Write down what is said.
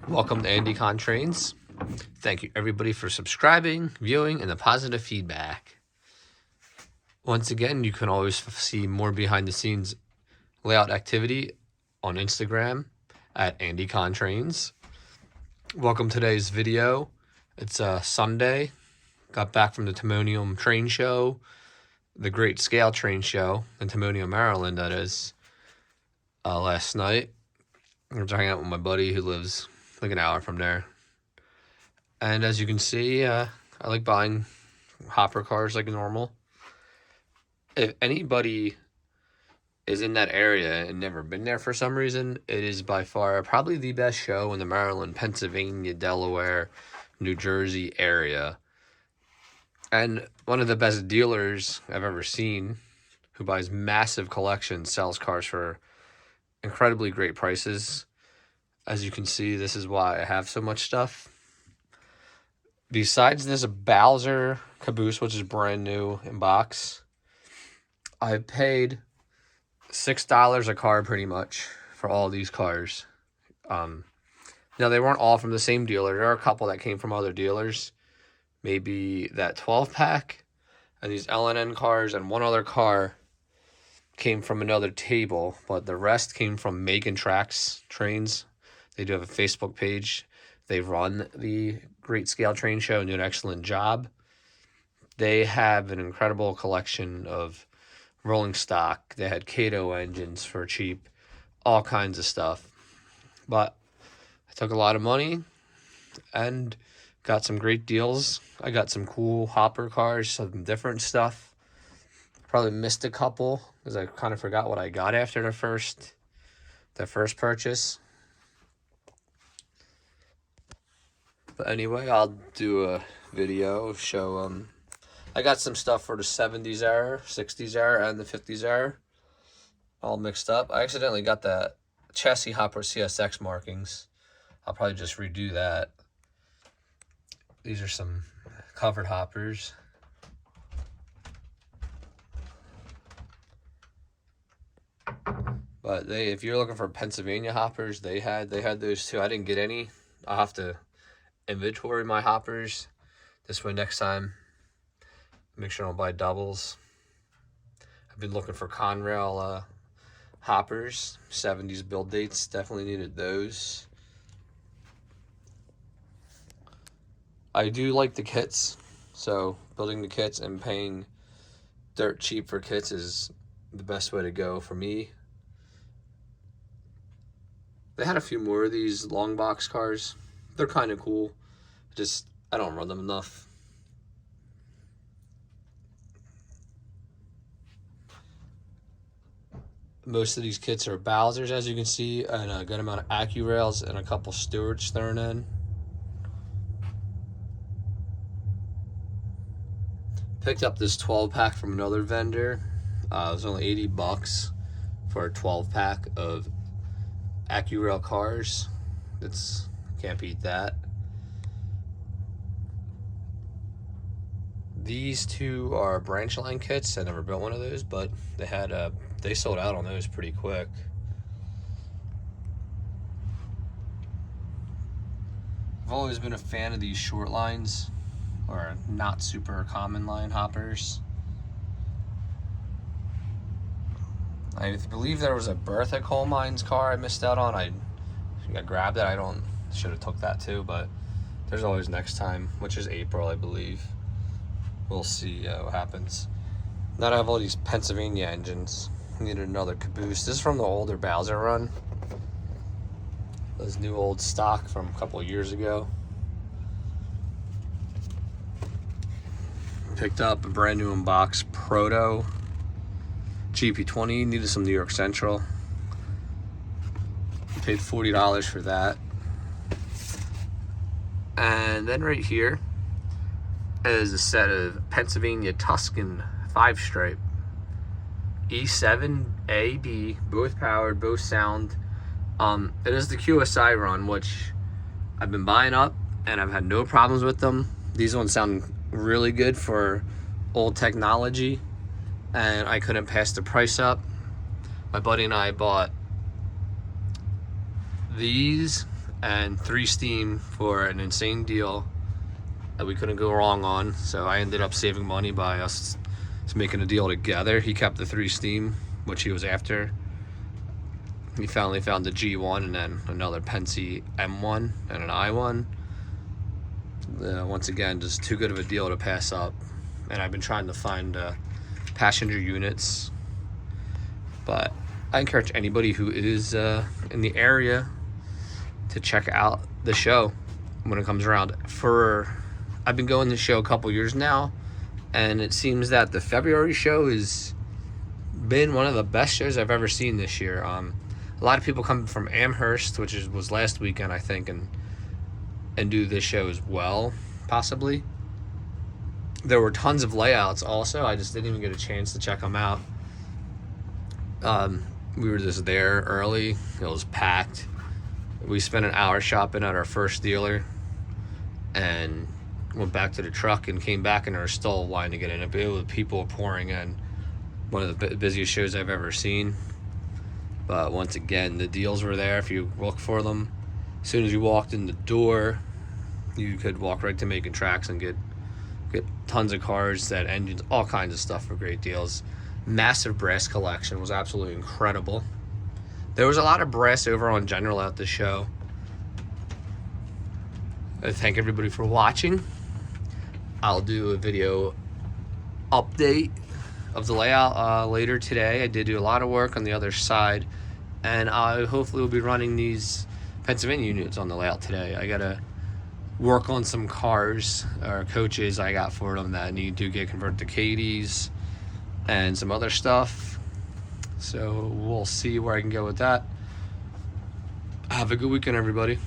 Welcome to Andy Con Trains. Thank you everybody for subscribing, viewing, and the positive feedback. Once again, you can always see more behind the scenes layout activity on Instagram at Andy Con Trains. Welcome to today's video. It's Sunday. Got back from the Timonium train show, the Great Scale Train Show in Timonium, Maryland, that is, last night. I was hanging out with my buddy who lives like an hour from there. And as you can see, I like buying hopper cars like normal. If anybody is in that area and never been there for some reason, it is by far probably the best show in the Maryland, Pennsylvania, Delaware, New Jersey area. And one of the best dealers I've ever seen, who buys massive collections, sells cars for incredibly great prices. As you can see, this is why I have so much stuff. Besides this Bowser caboose, which is brand new in box, I paid $6 a car pretty much for all these cars. Now, they weren't all from the same dealer. There are a couple that came from other dealers. Maybe that 12-pack and these LNN cars and one other car came from another table, but the rest came from Macon Tracks Trains. They do have a Facebook page. They run the Great Scale Train Show and do an excellent job. They have an incredible collection of rolling stock. They had Kato engines for cheap, all kinds of stuff. But I took a lot of money and got some great deals. I got some cool hopper cars, some different stuff. Probably missed a couple because I kind of forgot what I got after the first purchase. But anyway, I'll do a video show. I got some stuff for the 70s era, 60s era, and the 50s era, all mixed up. I accidentally got the chassis hopper CSX markings. I'll probably just redo that. These are some covered hoppers. But if you're looking for Pennsylvania hoppers, they had those too. I didn't get any. I'll have to inventory my hoppers this way next time. Make sure I don't buy doubles. I've been looking for Conrail hoppers, 70s build dates. Definitely needed those. I do like the kits, so building the kits and paying dirt cheap for kits is the best way to go for me. They had a few more of these long box cars. They're kind of cool. Just, I don't run them enough. Most of these kits are Bowsers, as you can see, and a good amount of AccuRails and a couple Stewarts thrown in. Picked up this 12-pack from another vendor. It was only $80 for a 12-pack of AccuRail cars. Can't beat that. These two are branch line kits. I never built one of those, but they sold out on those pretty quick. I've always been a fan of these short lines, or not super common line hoppers. I believe there was a Bertha Coal Mines car I missed out on. I grabbed it. Should have took that too, but there's always next time, which is April, I believe. We'll see what happens. Now I have all these Pennsylvania engines. I needed another caboose. This is from the older Bowser run. Those new old stock from a couple of years ago. Picked up a brand new in-box Proto GP20. Needed some New York Central. Paid $40 for that. And then right here is a set of Pennsylvania Tuscan 5-stripe. E7, A, B, both powered, both sound. It is the QSI run, which I've been buying up, and I've had no problems with them. These ones sound really good for old technology, and I couldn't pass the price up. My buddy and I bought these and 3 Steam for an insane deal that we couldn't go wrong on. So I ended up saving money by us making a deal together. He kept the 3 Steam, which he was after. He finally found the G1 and then another Penske M1 and an I1. Once again, just too good of a deal to pass up. And I've been trying to find passenger units, but I encourage anybody who is in the area to check out the show when it comes around. I've been going to the show a couple years now, and it seems that the February show has been one of the best shows I've ever seen this year. A lot of people come from Amherst, which was last weekend, I think, and do this show as well, possibly. There were tons of layouts also. I just didn't even get a chance to check them out. We were just there early. It was packed. We spent an hour shopping at our first dealer and went back to the truck and came back, and there was still a line to get in. It was people pouring in. One of the busiest shows I've ever seen. But once again, the deals were there if you look for them. As soon as you walked in the door, you could walk right to Macon Tracks and get tons of cars, set engines, all kinds of stuff for great deals. Massive brass collection, was absolutely incredible. There was a lot of brass over on General at the show. I thank everybody for watching. I'll do a video update of the layout later today. I did do a lot of work on the other side, and I hopefully will be running these Pennsylvania units on the layout today. I gotta work on some cars or coaches I got for them that need to get converted to Katie's and some other stuff. So we'll see where I can go with that. Have a good weekend, everybody.